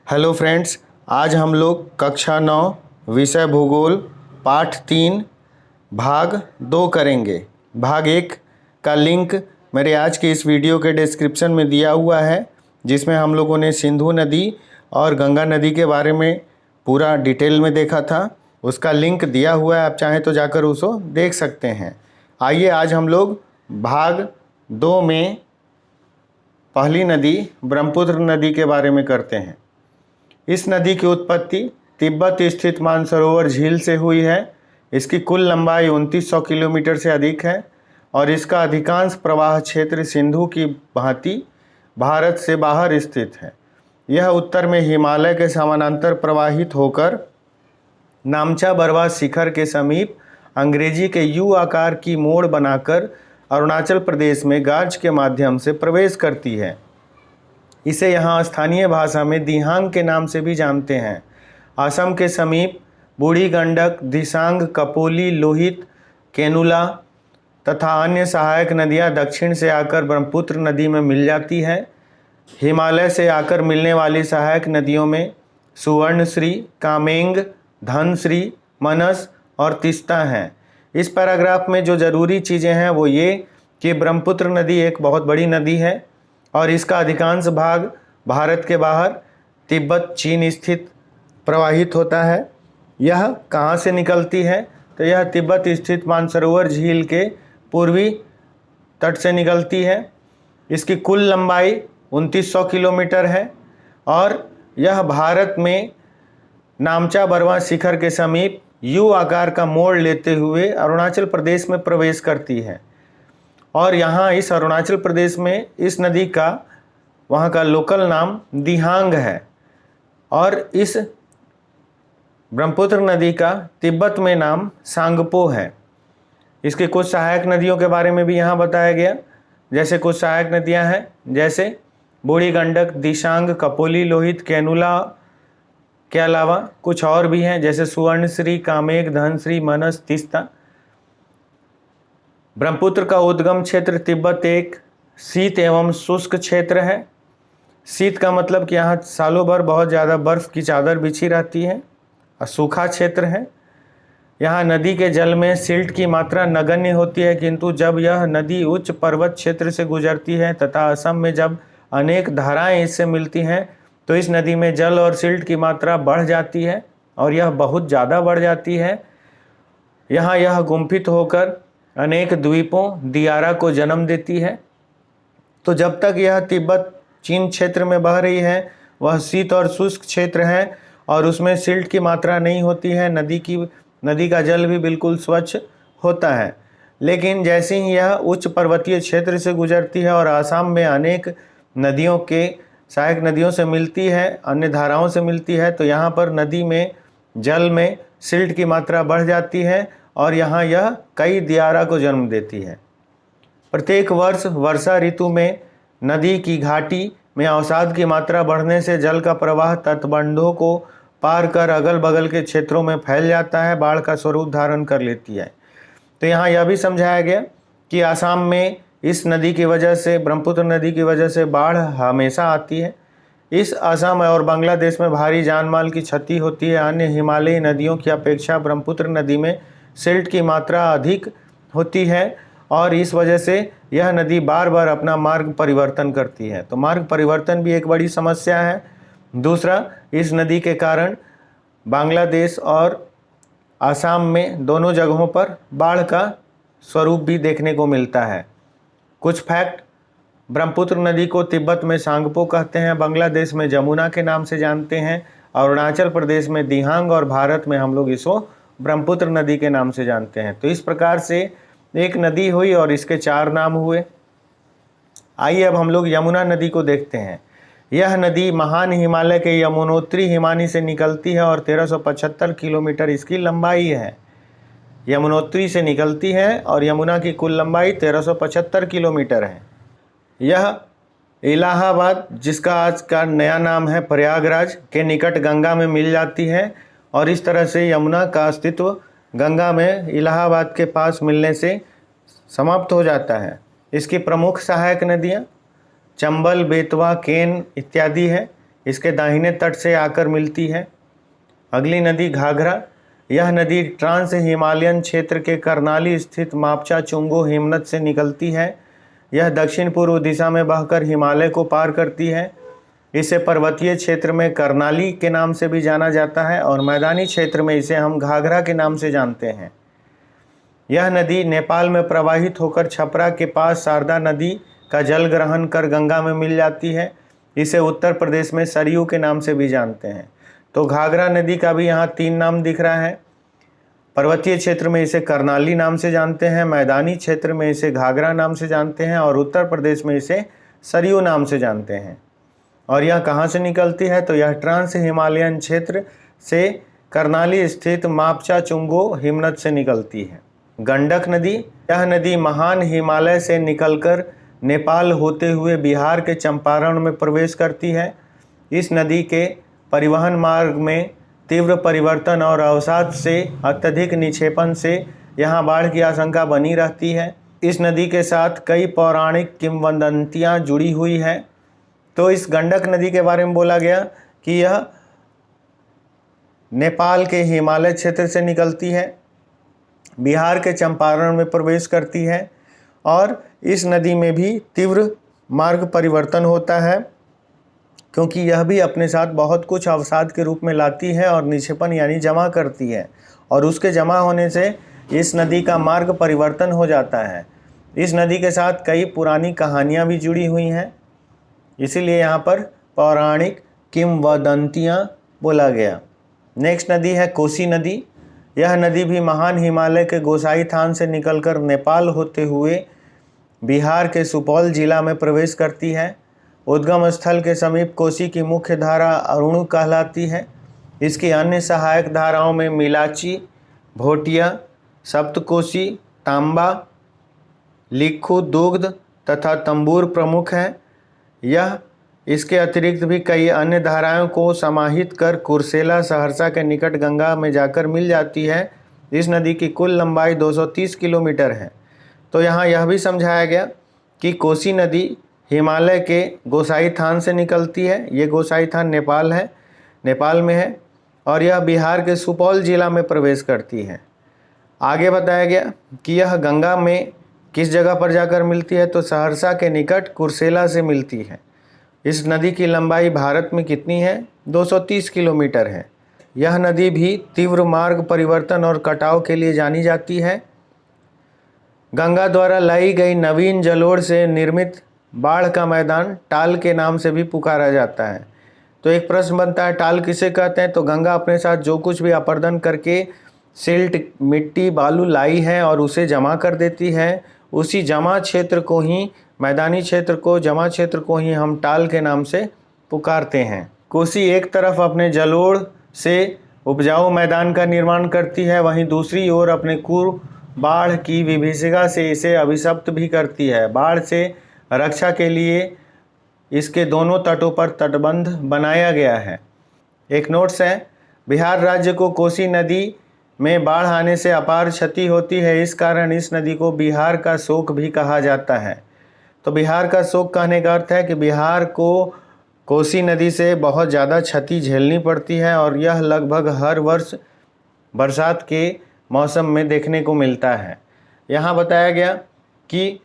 Hello friends, आज हम लोग कक्षा 9 विषय भूगोल पाठ 3 भाग 2 करेंगे। भाग 1 का लिंक मेरे आज के इस वीडियो के डिस्क्रिप्शन में दिया हुआ है, जिसमें हम लोगों ने सिंधु नदी और गंगा नदी के बारे में पूरा डिटेल में देखा था। उसका लिंक दिया हुआ है, आप चाहें तो जाकर उसको देख सकते हैं। आइए आज हम लोग भाग 2 में पहली नदी ब्रह्मपुत्र नदी के बारे में करते हैं। इस नदी की उत्पत्ति तिब्बत स्थित मानसरोवर झील से हुई है। इसकी कुल लंबाई 2900 किलोमीटर से अधिक है और इसका अधिकांश प्रवाह क्षेत्र सिंधु की भांति भारत से बाहर स्थित है। यह उत्तर में हिमालय के समानांतर प्रवाहित होकर नामचा बरवा शिखर के समीप अंग्रेजी के यू आकार की मोड़ बनाकर अरुणाचल प्रदेश में गाज के माध्यम से प्रवेश करती है। इसे यहाँ स्थानीय भाषा में दिहांग के नाम से भी जानते हैं। असम के समीप बूढ़ी गंडक, दिसांग, कपोली, लोहित, केनुला तथा अन्य सहायक नदियाँ दक्षिण से आकर ब्रह्मपुत्र नदी में मिल जाती है। हिमालय से आकर मिलने वाली सहायक नदियों में सुवर्णश्री, कामेंग, धनश्री, मनस और तीस्ता हैं। इस पैराग्राफ में जो ज़रूरी चीज़ें हैं वो ये कि ब्रह्मपुत्र नदी एक बहुत बड़ी नदी है और इसका अधिकांश भाग भारत के बाहर तिब्बत चीन स्थित प्रवाहित होता है। यह कहाँ से निकलती है? तो यह तिब्बत स्थित मानसरोवर झील के पूर्वी तट से निकलती है। इसकी कुल लंबाई 2900 किलोमीटर है और यह भारत में नामचा बरवा शिखर के समीप यू आकार का मोड़ लेते हुए अरुणाचल प्रदेश में प्रवेश करती है। और यहाँ इस अरुणाचल प्रदेश में इस नदी का वहाँ का लोकल नाम दिहांग है और इस ब्रह्मपुत्र नदी का तिब्बत में नाम सांगपो है। इसके कुछ सहायक नदियों के बारे में भी यहाँ बताया गया। जैसे कुछ सहायक नदियाँ हैं, जैसे बूढ़ी गंडक, दिसांग, कपोली, लोहित, केनुला के अलावा कुछ और भी हैं, जैसे सुवर्णश्री, कामेग, धनश्री, मनस, तीस्ता। ब्रह्मपुत्र का उद्गम क्षेत्र तिब्बत एक शीत एवं शुष्क क्षेत्र है। शीत का मतलब कि यहाँ सालों भर बहुत ज़्यादा बर्फ़ की चादर बिछी रहती है और सूखा क्षेत्र है। यहाँ नदी के जल में सिल्ट की मात्रा नगण्य होती है, किंतु जब यह नदी उच्च पर्वत क्षेत्र से गुजरती है तथा असम में जब अनेक धाराएं इससे मिलती हैं तो इस नदी में जल और सिल्ट की मात्रा बढ़ जाती है और यह बहुत ज़्यादा बढ़ जाती है। यहाँ यह गुम्फित होकर अनेक द्वीपों दियारा को जन्म देती है। तो जब तक यह तिब्बत चीन क्षेत्र में बह रही है वह शीत और शुष्क क्षेत्र है और उसमें सिल्ट की मात्रा नहीं होती है। नदी का जल भी बिल्कुल स्वच्छ होता है। लेकिन जैसे ही यह उच्च पर्वतीय क्षेत्र से गुजरती है और आसाम में अनेक नदियों के सहायक नदियों से मिलती है, अन्य धाराओं से मिलती है, तो यहाँ पर नदी में जल में सिल्ट की मात्रा बढ़ जाती है और यहाँ यह कई दियारा को जन्म देती है। प्रत्येक वर्ष वर्षा ऋतु में नदी की घाटी में अवसाद की मात्रा बढ़ने से जल का प्रवाह तटबंधों को पार कर अगल बगल के क्षेत्रों में फैल जाता है, बाढ़ का स्वरूप धारण कर लेती है। तो यहाँ यह भी समझाया गया कि आसाम में इस नदी की वजह से, ब्रह्मपुत्र नदी की वजह से बाढ़ हमेशा आती है। इस असम और बांग्लादेश में भारी जान माल की क्षति होती है। अन्य हिमालयी नदियों की अपेक्षा ब्रह्मपुत्र नदी में सिल्ट की मात्रा अधिक होती है और इस वजह से यह नदी बार बार अपना मार्ग परिवर्तन करती है। तो मार्ग परिवर्तन भी एक बड़ी समस्या है। दूसरा, इस नदी के कारण बांग्लादेश और आसाम में दोनों जगहों पर बाढ़ का स्वरूप भी देखने को मिलता है। कुछ फैक्ट: ब्रह्मपुत्र नदी को तिब्बत में सांगपो कहते हैं, बांग्लादेश में जमुना के नाम से जानते हैं, अरुणाचल प्रदेश में दिहांग और भारत में हम लोग इसको ब्रह्मपुत्र नदी के नाम से जानते हैं। तो इस प्रकार से एक नदी हुई और इसके 4 नाम हुए। आइए अब हम लोग यमुना नदी को देखते हैं। यह नदी महान हिमालय के यमुनोत्री हिमानी से निकलती है और 1375 किलोमीटर इसकी लंबाई है। यमुनोत्री से निकलती है और यमुना की कुल लंबाई 1375 किलोमीटर है। यह इलाहाबाद, जिसका आज का नया नाम है प्रयागराज, के निकट गंगा में मिल जाती है और इस तरह से यमुना का अस्तित्व गंगा में इलाहाबाद के पास मिलने से समाप्त हो जाता है। इसकी प्रमुख सहायक नदियाँ चंबल, बेतवा, केन इत्यादि है। इसके दाहिने तट से आकर मिलती है। अगली नदी घाघरा। यह नदी ट्रांस हिमालयन क्षेत्र के करनाली स्थित मापचा चुंगो हिमनद से निकलती है। यह दक्षिण पूर्व दिशा में बहकर हिमालय को पार करती है। इसे पर्वतीय क्षेत्र में करनाली के नाम से भी जाना जाता है और मैदानी क्षेत्र में इसे हम घाघरा के नाम से जानते हैं। यह नदी नेपाल में प्रवाहित होकर छपरा के पास शारदा नदी का जल ग्रहण कर गंगा में मिल जाती है। इसे उत्तर प्रदेश में सरयू के नाम से भी जानते हैं। तो घाघरा नदी का भी यहाँ 3 नाम दिख रहा है। पर्वतीय क्षेत्र में इसे करनाली नाम से जानते हैं, मैदानी क्षेत्र में इसे घाघरा नाम से जानते हैं और उत्तर प्रदेश में इसे सरयू नाम से जानते हैं। और यह कहाँ से निकलती है? तो यह ट्रांस हिमालयन क्षेत्र से करनाली स्थित मापचा चुंगो हिमनद से निकलती है। गंडक नदी। यह नदी महान हिमालय से निकलकर नेपाल होते हुए बिहार के चंपारण में प्रवेश करती है। इस नदी के परिवहन मार्ग में तीव्र परिवर्तन और अवसाद से अत्यधिक निक्षेपण से यहाँ बाढ़ की आशंका बनी रहती है। इस नदी के साथ कई पौराणिक किंवदंतियाँ जुड़ी हुई हैं। तो इस गंडक नदी के बारे में बोला गया कि यह नेपाल के हिमालय क्षेत्र से निकलती है, बिहार के चंपारण में प्रवेश करती है और इस नदी में भी तीव्र मार्ग परिवर्तन होता है, क्योंकि यह भी अपने साथ बहुत कुछ अवसाद के रूप में लाती है और निक्षेपण यानी जमा करती है और उसके जमा होने से इस नदी का मार्ग परिवर्तन हो जाता है। इस नदी के साथ कई पुरानी कहानियाँ भी जुड़ी हुई हैं, इसीलिए यहाँ पर पौराणिक किंवदंतियाँ बोला गया। नेक्स्ट नदी है कोसी नदी। यह नदी भी महान हिमालय के गोसाईथान से निकलकर नेपाल होते हुए बिहार के सुपौल जिला में प्रवेश करती है। उद्गम स्थल के समीप कोसी की मुख्य धारा अरुणु कहलाती है। इसकी अन्य सहायक धाराओं में मिलाची, भोटिया, सप्तकोशी, तांबा, लिखू, दुग्ध तथा तंबूर प्रमुख हैं। यह इसके अतिरिक्त भी कई अन्य धाराओं को समाहित कर कुर्सेला सहरसा के निकट गंगा में जाकर मिल जाती है। इस नदी की कुल लंबाई 230 किलोमीटर है। तो यहाँ यह भी समझाया गया कि कोसी नदी हिमालय के गोसाईथान से निकलती है। ये गोसाईथान नेपाल में है और यह बिहार के सुपौल जिला में प्रवेश करती है। आगे बताया गया कि यह गंगा में किस जगह पर जाकर मिलती है? तो सहरसा के निकट कुर्सेला से मिलती है। इस नदी की लंबाई भारत में कितनी है? 230 किलोमीटर है। यह नदी भी तीव्र मार्ग परिवर्तन और कटाव के लिए जानी जाती है। गंगा द्वारा लाई गई नवीन जलोढ़ से निर्मित बाढ़ का मैदान टाल के नाम से भी पुकारा जाता है। तो एक प्रश्न बनता है, टाल किसे कहते हैं? तो गंगा अपने साथ जो कुछ भी अपर्दन करके सिल्ट, मिट्टी, बालू लाई है और उसे जमा कर देती है, उसी जमा क्षेत्र को ही, मैदानी क्षेत्र को, जमा क्षेत्र को ही हम टाल के नाम से पुकारते हैं। कोसी एक तरफ अपने जलोढ़ से उपजाऊ मैदान का निर्माण करती है, वहीं दूसरी ओर अपने कुर बाढ़ की विभीषिका से इसे अभिशप्त भी करती है। बाढ़ से रक्षा के लिए इसके दोनों तटों पर तटबंध बनाया गया है। एक नोट्स है, बिहार राज्य को कोसी नदी में बाढ़ आने से अपार क्षति होती है। इस कारण इस नदी को बिहार का शोक भी कहा जाता है। तो बिहार का शोक कहने का अर्थ है कि बिहार को कोसी नदी से बहुत ज़्यादा क्षति झेलनी पड़ती है और यह लगभग हर वर्ष बरसात के मौसम में देखने को मिलता है। यहाँ बताया गया कि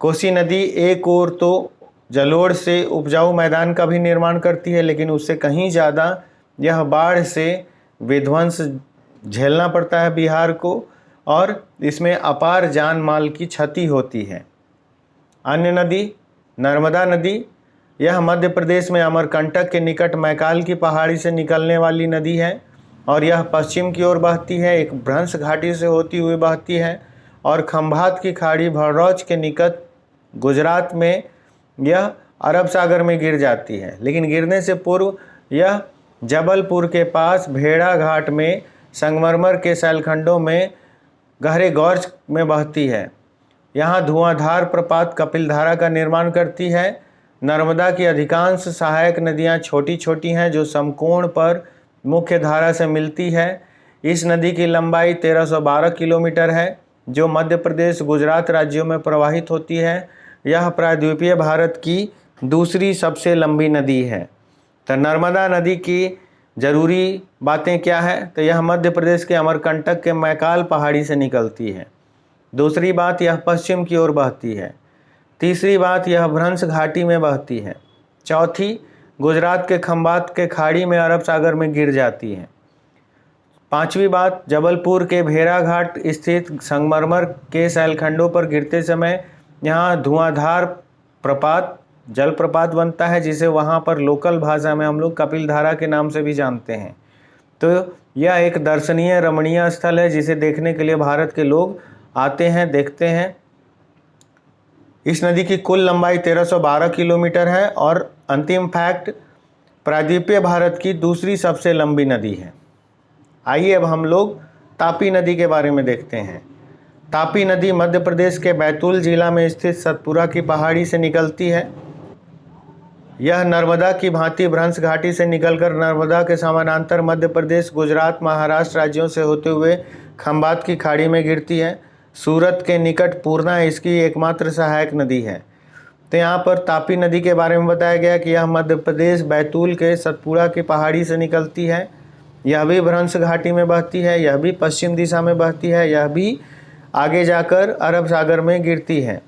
कोसी नदी एक ओर तो जलोढ़ से उपजाऊ मैदान का भी निर्माण करती है, लेकिन उससे कहीं ज़्यादा यह बाढ़ से विध्वंस झेलना पड़ता है बिहार को और इसमें अपार जान माल की क्षति होती है। अन्य नदी नर्मदा नदी। यह मध्य प्रदेश में अमरकंटक के निकट मैकाल की पहाड़ी से निकलने वाली नदी है और यह पश्चिम की ओर बहती है, एक भ्रंश घाटी से होती हुई बहती है और खंभात की खाड़ी भरौच के निकट गुजरात में यह अरब सागर में गिर जाती है। लेकिन गिरने से पूर्व यह जबलपुर के पास भेड़ा घाट में संगमरमर के शैलखंडों में गहरे गौर्ज में बहती है। यहाँ धुआंधार प्रपात कपिलधारा का निर्माण करती है। नर्मदा की अधिकांश सहायक नदियाँ छोटी छोटी हैं जो समकोण पर मुख्य धारा से मिलती है। इस नदी की लंबाई 1312 किलोमीटर है जो मध्य प्रदेश, गुजरात राज्यों में प्रवाहित होती है। यह प्रायद्वीपीय भारत की दूसरी सबसे लंबी नदी है तो नर्मदा नदी की जरूरी बातें क्या है, तो यह मध्य प्रदेश के अमरकंटक के मैकाल पहाड़ी से निकलती है। दूसरी बात, यह पश्चिम की ओर बहती है। तीसरी बात, यह भ्रंश घाटी में बहती है। चौथी, गुजरात के खंबात के खाड़ी में अरब सागर में गिर जाती है। पांचवी बात, जबलपुर के भेड़ाघाट स्थित संगमरमर के शैलखंडों पर गिरते समय यहाँ धुआंधार प्रपात जलप्रपात बनता है, जिसे वहाँ पर लोकल भाषा में हम लोग कपिलधारा के नाम से भी जानते हैं। तो यह एक दर्शनीय रमणीय स्थल है जिसे देखने के लिए भारत के लोग आते हैं, देखते हैं। इस नदी की कुल लंबाई 1312 किलोमीटर है और अंतिम फैक्ट, प्रायद्वीपीय भारत की दूसरी सबसे लंबी नदी है। आइए अब हम लोग तापी नदी के बारे में देखते हैं। तापी नदी मध्य प्रदेश के बैतूल जिला में स्थित सतपुरा की पहाड़ी से निकलती है। यह नर्मदा की भांति भ्रंश घाटी से निकलकर नर्मदा के समानांतर मध्य प्रदेश, गुजरात, महाराष्ट्र राज्यों से होते हुए खंबात की खाड़ी में गिरती है। सूरत के निकट पूर्णा इसकी एकमात्र सहायक नदी है। तो यहाँ पर तापी नदी के बारे में बताया गया कि यह मध्य प्रदेश बैतूल के सतपुरा की पहाड़ी से निकलती है। यह भी भ्रंश घाटी में बहती है, यह भी पश्चिम दिशा में बहती है, यह भी आगे जाकर अरब सागर में गिरती है।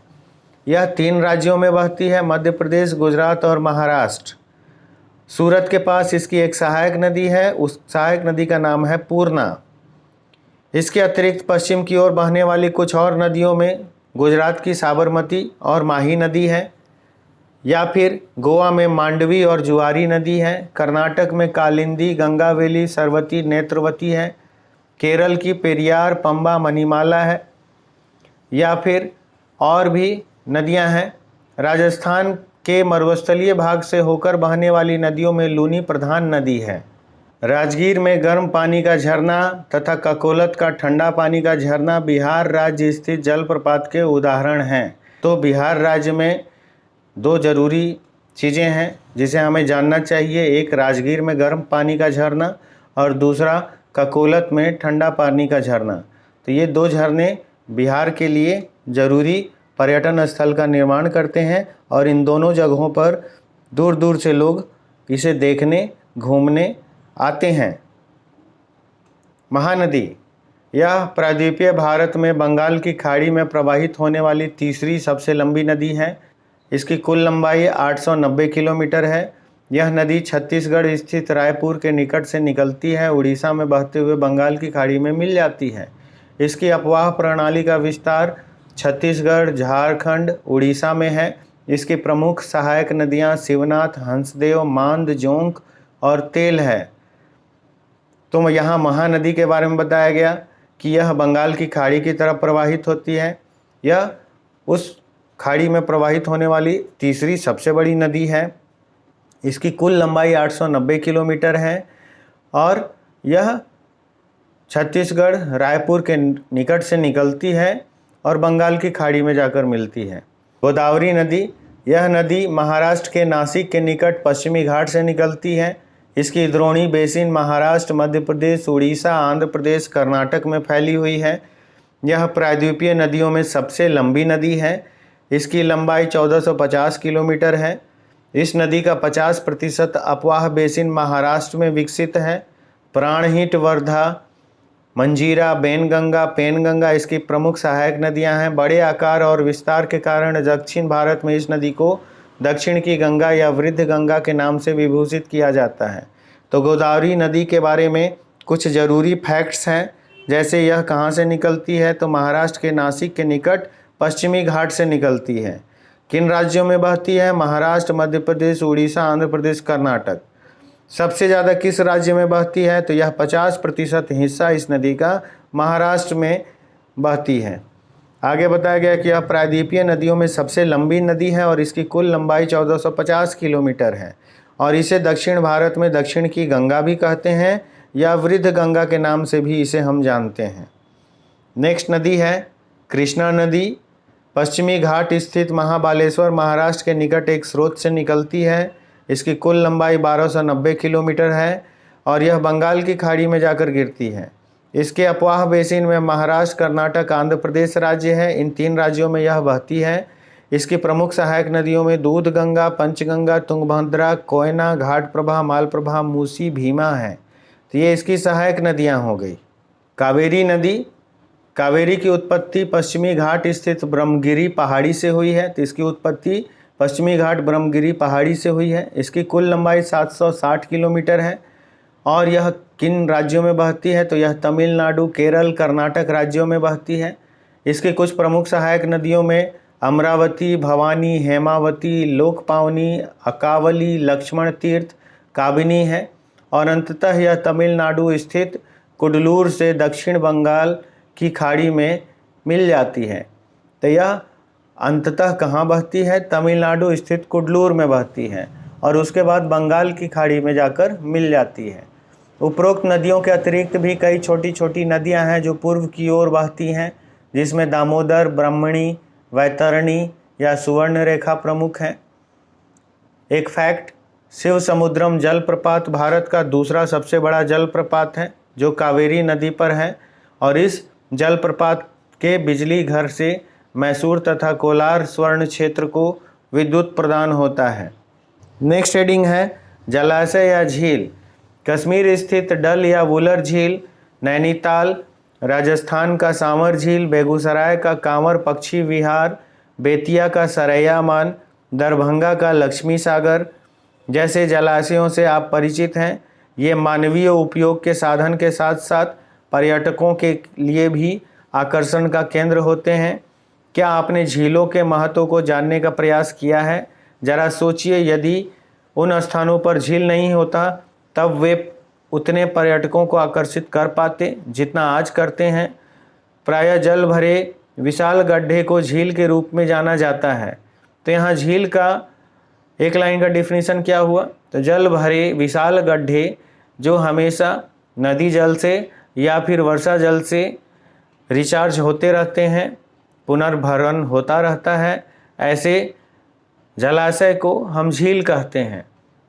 यह 3 राज्यों में बहती है, मध्य प्रदेश, गुजरात और महाराष्ट्र। सूरत के पास इसकी एक सहायक नदी है, उस सहायक नदी का नाम है पूर्णा। इसके अतिरिक्त पश्चिम की ओर बहने वाली कुछ और नदियों में गुजरात की साबरमती और माही नदी है, या फिर गोवा में मांडवी और जुआरी नदी है। कर्नाटक में कालिंदी, गंगावेली, सरवती, नेत्रवती है। केरल की पेरियार, पंबा, मणिमाला है, या फिर और भी नदियां हैं। राजस्थान के मरुस्थलीय भाग से होकर बहने वाली नदियों में लूनी प्रधान नदी है। राजगीर में गर्म पानी का झरना तथा ककोलत का ठंडा पानी का झरना बिहार राज्य स्थित जलप्रपात के उदाहरण हैं। तो बिहार राज्य में 2 जरूरी चीज़ें हैं जिसे हमें जानना चाहिए, एक राजगीर में गर्म पानी का झरना और दूसरा ककोलत में ठंडा पानी का झरना। तो ये 2 झरने बिहार के लिए ज़रूरी पर्यटन स्थल का निर्माण करते हैं और इन दोनों जगहों पर दूर दूर से लोग इसे देखने, घूमने आते हैं। महानदी, यह प्रायद्वीपीय भारत में बंगाल की खाड़ी में प्रवाहित होने वाली तीसरी सबसे लंबी नदी है। इसकी कुल लंबाई 890 किलोमीटर है। यह नदी छत्तीसगढ़ स्थित रायपुर के निकट से निकलती है, उड़ीसा में बहते हुए बंगाल की खाड़ी में मिल जाती है। इसकी अपवाह प्रणाली का विस्तार छत्तीसगढ़, झारखंड, उड़ीसा में है। इसकी प्रमुख सहायक नदियां शिवनाथ, हंसदेव, मांद, जोंक और तेल है। तो यहाँ महानदी के बारे में बताया गया कि यह बंगाल की खाड़ी की तरफ प्रवाहित होती है। यह उस खाड़ी में प्रवाहित होने वाली तीसरी सबसे बड़ी नदी है। इसकी कुल लंबाई 890 किलोमीटर है और यह छत्तीसगढ़ रायपुर के निकट से निकलती है और बंगाल की खाड़ी में जाकर मिलती है। गोदावरी नदी, यह नदी महाराष्ट्र के नासिक के निकट पश्चिमी घाट से निकलती है। इसकी द्रोणी बेसिन महाराष्ट्र, मध्य प्रदेश, उड़ीसा, आंध्र प्रदेश, कर्नाटक में फैली हुई है। यह प्रायद्वीपीय नदियों में सबसे लंबी नदी है। इसकी लंबाई 1450 किलोमीटर है। इस नदी का 50% अपवाह बेसिन महाराष्ट्र में विकसित है। प्राणहित, वर्धा, मंजीरा, बेनगंगा, पेनगंगा इसकी प्रमुख सहायक नदियां हैं। बड़े आकार और विस्तार के कारण दक्षिण भारत में इस नदी को दक्षिण की गंगा या वृद्ध गंगा के नाम से विभूषित किया जाता है। तो गोदावरी नदी के बारे में कुछ ज़रूरी फैक्ट्स हैं, जैसे यह कहाँ से निकलती है, तो महाराष्ट्र के नासिक के निकट पश्चिमी घाट से निकलती है। किन राज्यों में बहती है? महाराष्ट्र, मध्य प्रदेश, उड़ीसा, आंध्र प्रदेश, कर्नाटक। सबसे ज़्यादा किस राज्य में बहती है? तो यह 50% हिस्सा इस नदी का महाराष्ट्र में बहती है। आगे बताया गया कि यह प्रायद्वीपीय नदियों में सबसे लंबी नदी है और इसकी कुल लंबाई 1450 किलोमीटर है और इसे दक्षिण भारत में दक्षिण की गंगा भी कहते हैं या वृद्ध गंगा के नाम से भी इसे हम जानते हैं। नेक्स्ट नदी है कृष्णा नदी। पश्चिमी घाट स्थित महाबालेश्वर महाराष्ट्र के निकट एक स्रोत से निकलती है। इसकी कुल लंबाई 1290 किलोमीटर है और यह बंगाल की खाड़ी में जाकर गिरती है। इसके अपवाह बेसिन में महाराष्ट्र, कर्नाटक, आंध्र प्रदेश राज्य है। इन 3 राज्यों में यह बहती है। इसकी प्रमुख सहायक नदियों में दूधगंगा, पंचगंगा, तुंगभद्रा, कोयना, घाटप्रभा, मालप्रभा, मूसी, भीमा है। तो ये इसकी सहायक नदियाँ हो गई। कावेरी नदी, कावेरी की उत्पत्ति पश्चिमी घाट स्थित ब्रह्मगिरी पहाड़ी से हुई है। तो इसकी उत्पत्ति पश्चिमी घाट ब्रह्मगिरी पहाड़ी से हुई है। इसकी कुल लंबाई 760 किलोमीटर है। और यह किन राज्यों में बहती है? तो यह तमिलनाडु, केरल, कर्नाटक राज्यों में बहती है। इसके कुछ प्रमुख सहायक नदियों में अमरावती, भवानी, हेमावती, लोकपावनी, अकावली, लक्ष्मण तीर्थ, काबिनी है। और अंततः यह तमिलनाडु स्थित कुडलूर से दक्षिण बंगाल की खाड़ी में मिल जाती है। तो यह अंततः कहाँ बहती है? तमिलनाडु स्थित कुडलूर में बहती है और उसके बाद बंगाल की खाड़ी में जाकर मिल जाती है। उपरोक्त नदियों के अतिरिक्त भी कई छोटी छोटी नदियां हैं जो पूर्व की ओर बहती हैं, जिसमें दामोदर, ब्रह्मणी, वैतरणी या सुवर्णरेखा प्रमुख हैं। एक फैक्ट, शिव समुद्रम जलप्रपात भारत का दूसरा सबसे बड़ा जलप्रपात है जो कावेरी नदी पर है और इस जलप्रपात के बिजली घर से मैसूर तथा कोलार स्वर्ण क्षेत्र को विद्युत प्रदान होता है। नेक्स्ट हेडिंग है जलाशय या झील। कश्मीर स्थित डल या वुलर झील, नैनीताल राजस्थान का सांवर झील, बेगूसराय का कांवर पक्षी विहार, बेतिया का सरैया मान, दरभंगा का लक्ष्मी सागर जैसे जलाशयों से आप परिचित हैं। ये मानवीय उपयोग के साधन के साथ साथ पर्यटकों के लिए भी आकर्षण का केंद्र होते हैं। क्या आपने झीलों के महत्व को जानने का प्रयास किया है? जरा सोचिए, यदि उन स्थानों पर झील नहीं होता तब वे उतने पर्यटकों को आकर्षित कर पाते जितना आज करते हैं। प्रायः जल भरे विशाल गड्ढे को झील के रूप में जाना जाता है। तो यहाँ झील का एक लाइन का डिफिनीशन क्या हुआ? तो जल भरे विशाल गड्ढे जो हमेशा नदी जल से या फिर वर्षा जल से रिचार्ज होते रहते हैं, पुनर्भरण होता रहता है, ऐसे जलाशय को हम झील कहते हैं।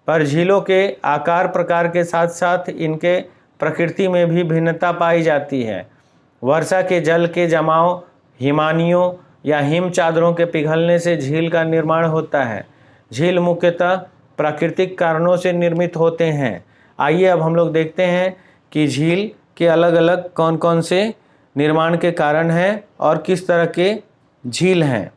पर झीलों के आकार प्रकार के साथ साथ इनके प्रकृति में भी भिन्नता पाई जाती है। वर्षा के जल के जमाव, हिमानियों या हिम चादरों के पिघलने से झील का निर्माण होता है। झील मुख्यतः प्राकृतिक कारणों से निर्मित होते हैं। आइए अब हम लोग देखते हैं कि झील के अलग अलग कौन कौन से निर्माण के कारण हैं और किस तरह के झील हैं।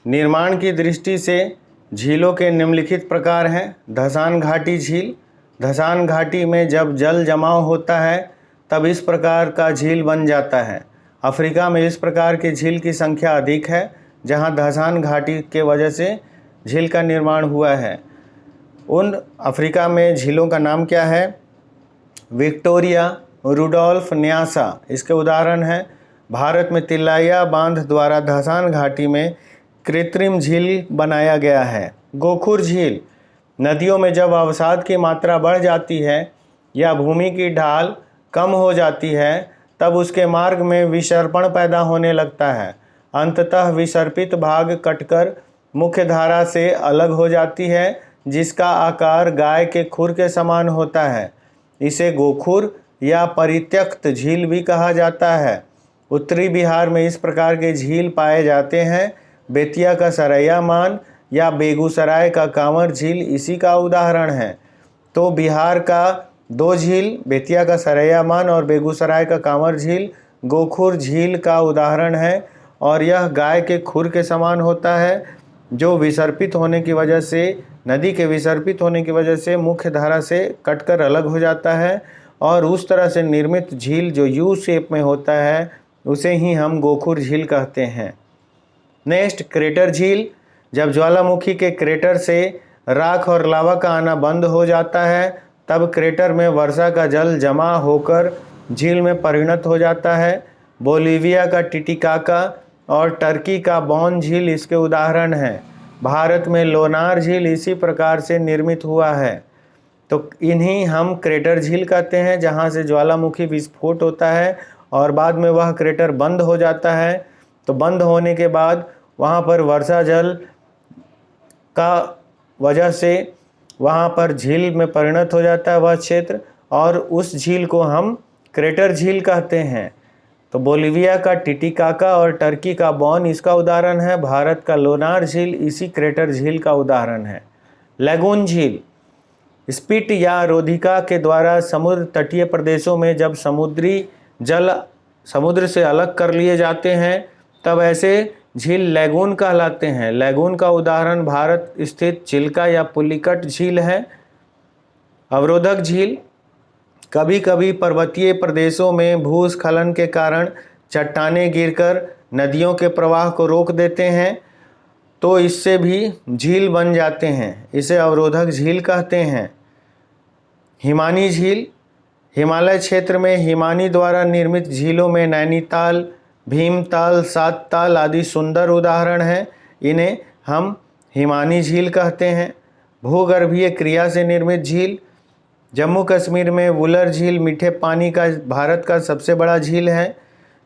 निर्माण की दृष्टि से झीलों के निम्नलिखित प्रकार हैं। धसान घाटी झील। धसान घाटी में जब जल जमाव होता है तब इस प्रकार का झील बन जाता है। अफ्रीका में इस प्रकार की झील की संख्या अधिक है जहां धसान घाटी के वजह से झील का निर्माण हुआ है। उन अफ्रीका में झीलों का नाम क्या है? विक्टोरिया, रुडोल्फ, न्यासा इसके उदाहरण हैं। भारत में तिल्लाइया बांध द्वारा धसान घाटी में कृत्रिम झील बनाया गया है। गोखुर झील। नदियों में जब अवसाद की मात्रा बढ़ जाती है या भूमि की ढाल कम हो जाती है तब उसके मार्ग में विसर्पण पैदा होने लगता है। अंततः विसर्पित भाग कटकर मुख्य धारा से अलग हो जाती है जिसका आकार गाय के खुर के समान होता है। इसे गोखुर या परित्यक्त झील भी कहा जाता है। उत्तरी बिहार में इस प्रकार के झील पाए जाते हैं। बेतिया का सरैया मान या बेगूसराय का कांवर झील इसी का उदाहरण है। तो बिहार का दो झील, बेतिया का सरैया मान और बेगूसराय का कांवर झील गोखुर झील का उदाहरण है और यह गाय के खुर के समान होता है जो विसर्पित होने की वजह से, नदी के विसर्पित होने की वजह से मुख्य धारा से कटकर अलग हो जाता है और उस तरह से निर्मित झील जो यू शेप में होता है उसे ही हम गोखुर झील कहते हैं। नेक्स्ट, क्रेटर झील। जब ज्वालामुखी के क्रेटर से राख और लावा का आना बंद हो जाता है तब क्रेटर में वर्षा का जल जमा होकर झील में परिणत हो जाता है। बोलिविया का टिटिकाका और टर्की का बॉन झील इसके उदाहरण हैं। भारत में लोनार झील इसी प्रकार से निर्मित हुआ है। तो इन्हीं हम क्रेटर झील कहते हैं जहाँ से ज्वालामुखी विस्फोट होता है और बाद में वह क्रेटर बंद हो जाता है। तो बंद होने के बाद वहाँ पर वर्षा जल का वजह से वहाँ पर झील में परिणत हो जाता है वह क्षेत्र और उस झील को हम क्रेटर झील कहते हैं। तो बोलिविया का टिटिकाका और टर्की का बॉन इसका उदाहरण है। भारत का लोनार झील इसी क्रेटर झील का उदाहरण है। लैगून झील स्पिट या रोधिका के द्वारा समुद्र तटीय प्रदेशों में जब समुद्री जल समुद्र से अलग कर लिए जाते हैं तब ऐसे झील लैगून कहलाते हैं। लैगून का उदाहरण भारत स्थित चिल्का या पुलिकट झील है। अवरोधक झील कभी कभी पर्वतीय प्रदेशों में भूस्खलन के कारण चट्टानें गिरकर नदियों के प्रवाह को रोक देते हैं तो इससे भी झील बन जाते हैं, इसे अवरोधक झील कहते हैं। हिमानी झील हिमालय क्षेत्र में हिमानी द्वारा निर्मित झीलों में नैनीताल, भीमताल, सातताल आदि सुंदर उदाहरण हैं। इन्हें हम हिमानी झील कहते हैं। भूगर्भीय क्रिया से निर्मित झील जम्मू कश्मीर में वुलर झील मीठे पानी का भारत का सबसे बड़ा झील है।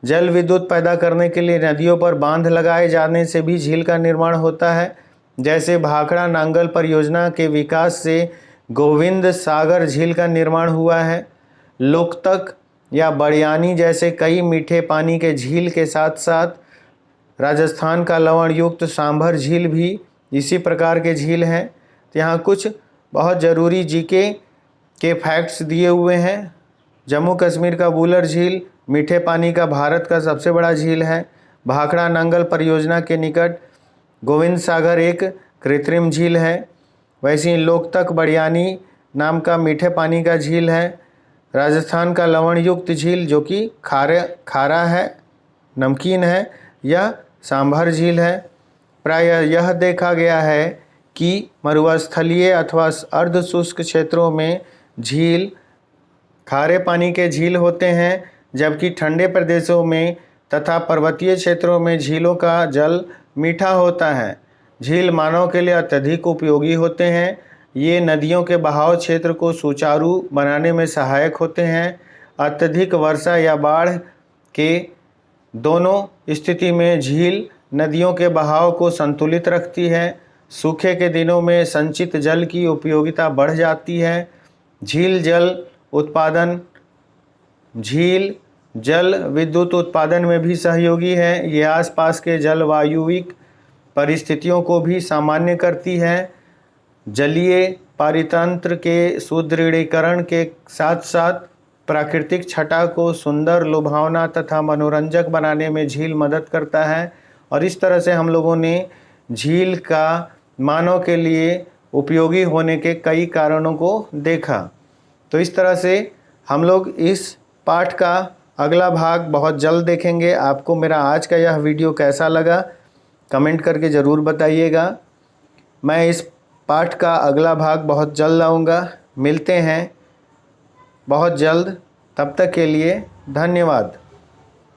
जल विद्युत पैदा करने के लिए नदियों पर बांध लगाए जाने से भी झील का निर्माण होता है। जैसे भाखड़ा नांगल परियोजना के विकास से गोविंद सागर झील का निर्माण हुआ है। लोकतक या बड़ियानी जैसे कई मीठे पानी के झील के साथ साथ राजस्थान का लवण युक्त सांभर झील भी इसी प्रकार के झील हैं। तो यहाँ कुछ बहुत ज़रूरी जीके के फैक्ट्स दिए हुए हैं। जम्मू कश्मीर का वुलर झील मीठे पानी का भारत का सबसे बड़ा झील है। भाखड़ा नांगल परियोजना के निकट गोविंद सागर एक कृत्रिम झील है। वैसे ही लोकतक बड़ियानी नाम का मीठे पानी का झील है। राजस्थान का लवण युक्त झील जो कि खारा है, नमकीन है, यह सांभर झील है। प्रायः यह देखा गया है कि मरुस्थलीय अथवा अर्ध शुष्क क्षेत्रों में झील खारे पानी के झील होते हैं, जबकि ठंडे प्रदेशों में तथा पर्वतीय क्षेत्रों में झीलों का जल मीठा होता है। झील मानव के लिए अत्यधिक उपयोगी होते हैं। ये नदियों के बहाव क्षेत्र को सुचारू बनाने में सहायक होते हैं। अत्यधिक वर्षा या बाढ़ के दोनों स्थिति में झील नदियों के बहाव को संतुलित रखती है। सूखे के दिनों में संचित जल की उपयोगिता बढ़ जाती है। झील जल विद्युत उत्पादन में भी सहयोगी है। ये आसपास के जलवायुविक परिस्थितियों को भी सामान्य करती है। जलीय पारितंत्र के सुदृढ़ीकरण के साथ साथ प्राकृतिक छटा को सुंदर, लुभावना तथा मनोरंजक बनाने में झील मदद करता है। और इस तरह से हम लोगों ने झील का मानव के लिए उपयोगी होने के कई कारणों को देखा। तो इस तरह से हम लोग इस पाठ का अगला भाग बहुत जल्द देखेंगे। आपको मेरा आज का यह वीडियो कैसा लगा कमेंट करके ज़रूर बताइएगा। मैं इस पाठ का अगला भाग बहुत जल्द लाऊंगा। मिलते हैं बहुत जल्द, तब तक के लिए धन्यवाद।